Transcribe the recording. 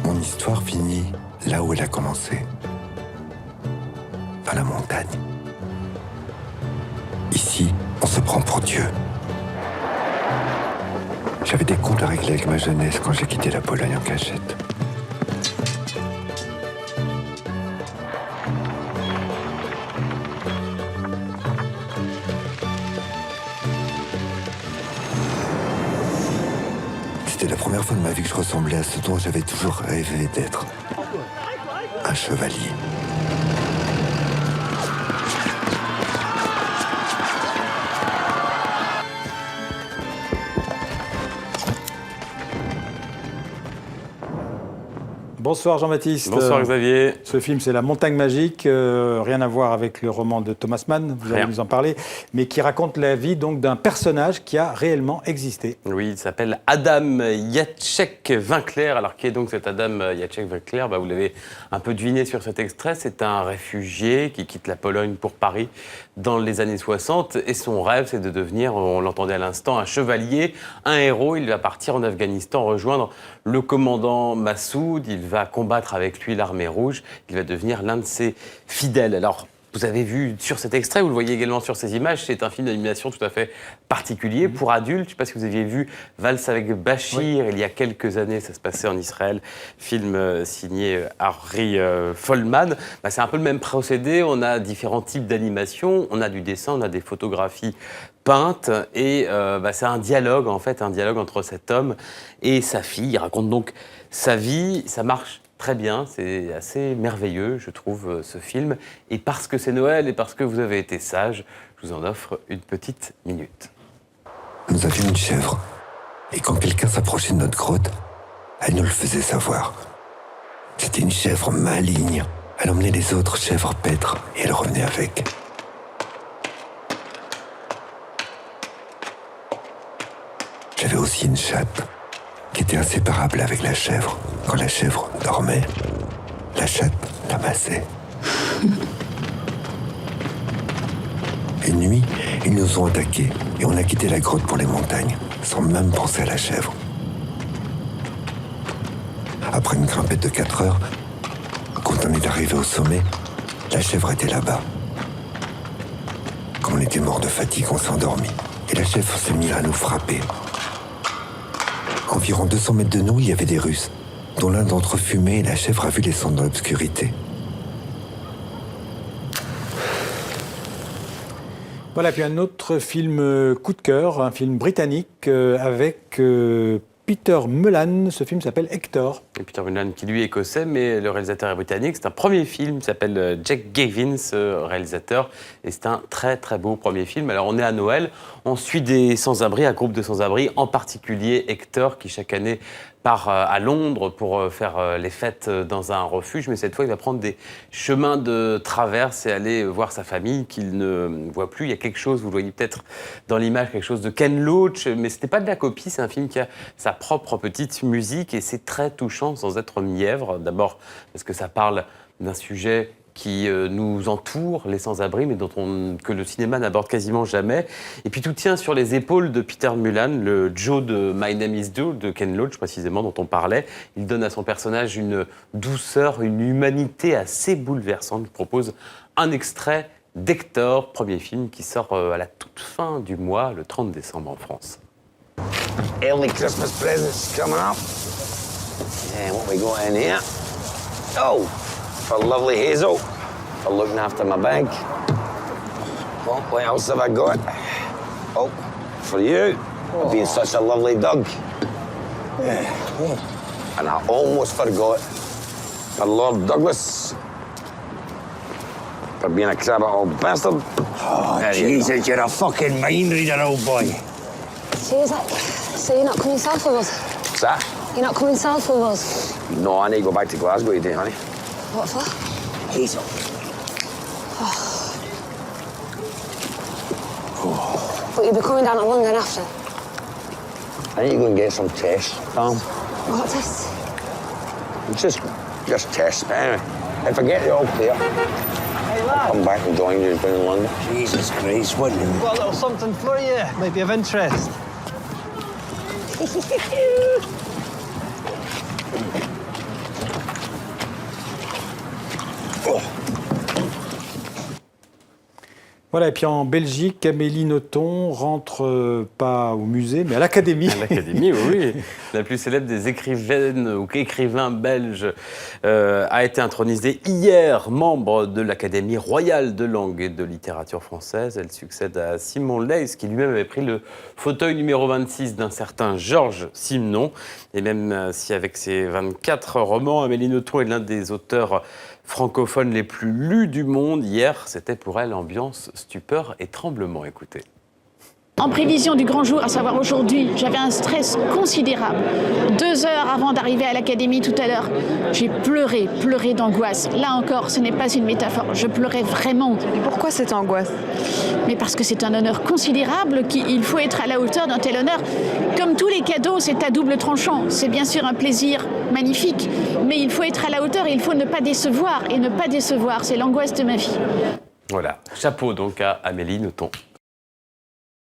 Mon histoire finit là où elle a commencé. Dans la montagne. Ici, on se prend pour Dieu. J'avais des comptes à régler avec ma jeunesse quand j'ai quitté la Pologne en cachette. C'était la première fois de ma vie que je ressemblais à ce dont j'avais toujours rêvé d'être. Un chevalier. Bonsoir Jean-Baptiste. Bonsoir Xavier. Ce film, c'est La Montagne Magique, rien à voir avec le roman de Thomas Mann, vous allez nous en parler, mais qui raconte la vie donc d'un personnage qui a réellement existé. Oui, il s'appelle Adam Jacek Winkler. Alors qui est donc cet Adam Jacek Winkler? Vous l'avez un peu deviné sur cet extrait, c'est un réfugié qui quitte la Pologne pour Paris dans les années 60 et son rêve c'est de devenir, on l'entendait à l'instant, un chevalier, un héros. Il va partir en Afghanistan rejoindre le commandant Massoud, il va combattre avec lui l'armée rouge, il va devenir l'un de ses fidèles. Alors, vous avez vu sur cet extrait, vous le voyez également sur ces images, c'est un film d'animation tout à fait particulier pour adultes. Je ne sais pas si vous aviez vu Valse avec Bachir, il y a quelques années, ça se passait en Israël, film signé Harry Folman. C'est un peu le même procédé, on a différents types d'animation, on a du dessin, on a des photographies peintes et c'est un dialogue en fait, un dialogue entre cet homme et sa fille. Il raconte donc sa vie, ça marche très bien, c'est assez merveilleux, je trouve, ce film. Et parce que c'est Noël et parce que vous avez été sage, je vous en offre une petite minute. Nous avions une chèvre. Et quand quelqu'un s'approchait de notre grotte, elle nous le faisait savoir. C'était une chèvre maligne. Elle emmenait les autres chèvres paîtres et elle revenait avec. J'avais aussi une chatte qui était inséparable avec la chèvre. Quand la chèvre dormait, la chatte la massait. Une nuit, ils nous ont attaqués et on a quitté la grotte pour les montagnes, sans même penser à la chèvre. Après une grimpette de 4 heures, quand on est arrivé au sommet, la chèvre était là-bas. Quand on était mort de fatigue, on s'est endormi. Et la chèvre s'est mise à nous frapper. Environ 200 mètres de nous, il y avait des Russes, dont l'un d'entre eux fumait et la chèvre a vu les cendres dans l'obscurité. Voilà, puis un autre film coup de cœur, un film britannique avec Peter Mullan. Ce film s'appelle Hector. Et Peter Mullan, qui lui est écossais, mais le réalisateur est britannique. C'est un premier film qui s'appelle Jack Gavin, ce réalisateur. Et c'est un très très beau premier film. Alors on est à Noël, on suit des sans-abri, un groupe de sans-abri, en particulier Hector, qui chaque année part à Londres pour faire les fêtes dans un refuge. Mais cette fois, il va prendre des chemins de traverse et aller voir sa famille qu'il ne voit plus. Il y a quelque chose, vous le voyez peut-être dans l'image, quelque chose de Ken Loach, mais ce n'est pas de la copie, c'est un film qui a sa propre petite musique et c'est très touchant sans être mièvre. D'abord parce que ça parle d'un sujet qui nous entoure, les sans-abri, mais que le cinéma n'aborde quasiment jamais. Et puis tout tient sur les épaules de Peter Mullan, le Joe de My Name is Joe, de Ken Loach précisément, dont on parlait. Il donne à son personnage une douceur, une humanité assez bouleversante. Il propose un extrait d'Hector, premier film qui sort à la toute fin du mois, le 30 décembre en France. Early Christmas presents coming up. And what we got in here? Oh, for lovely Hazel, for looking after my bag. What else have I got? Oh, for you, for being such a lovely dog. And I almost forgot, for Lord Douglas, for being a crabby old bastard. Oh, Jesus, you're a fucking mind reader, old boy. So you're not coming south with us? What's that? You're not coming south with us? No, I need to go back to Glasgow today, honey. What for? Hazel. But you'll be coming down to London after? I need to go and get some tests, Tom. What test? Just tests. But anyway, if I get it all clear, I'll come back and join you down in London. Jesus Christ, what? Got a little something for you. Might be of interest. Voilà, et puis en Belgique, Amélie Nothomb rentre pas au musée, mais à l'Académie. À l'Académie, oui. La plus célèbre des écrivaines ou écrivains belges a été intronisée hier, membre de l'Académie royale de langue et de littérature française. Elle succède à Simon Leys, qui lui-même avait pris le fauteuil numéro 26 d'un certain Georges Simenon. Et même si avec ses 24 romans, Amélie Nothomb est l'un des auteurs francophones les plus lus du monde, hier, c'était pour elle ambiance, stupeur et tremblement. Écoutez. En prévision du grand jour, à savoir aujourd'hui, j'avais un stress considérable. 2 heures avant d'arriver à l'Académie tout à l'heure, j'ai pleuré d'angoisse. Là encore, ce n'est pas une métaphore, je pleurais vraiment. Et pourquoi cette angoisse? Mais parce que c'est un honneur considérable, il faut être à la hauteur d'un tel honneur. Comme tous les cadeaux, c'est à double tranchant. C'est bien sûr un plaisir magnifique, mais il faut être à la hauteur et il faut ne pas décevoir. Et ne pas décevoir, c'est l'angoisse de ma vie. Voilà, chapeau donc à Amélie Nothomb.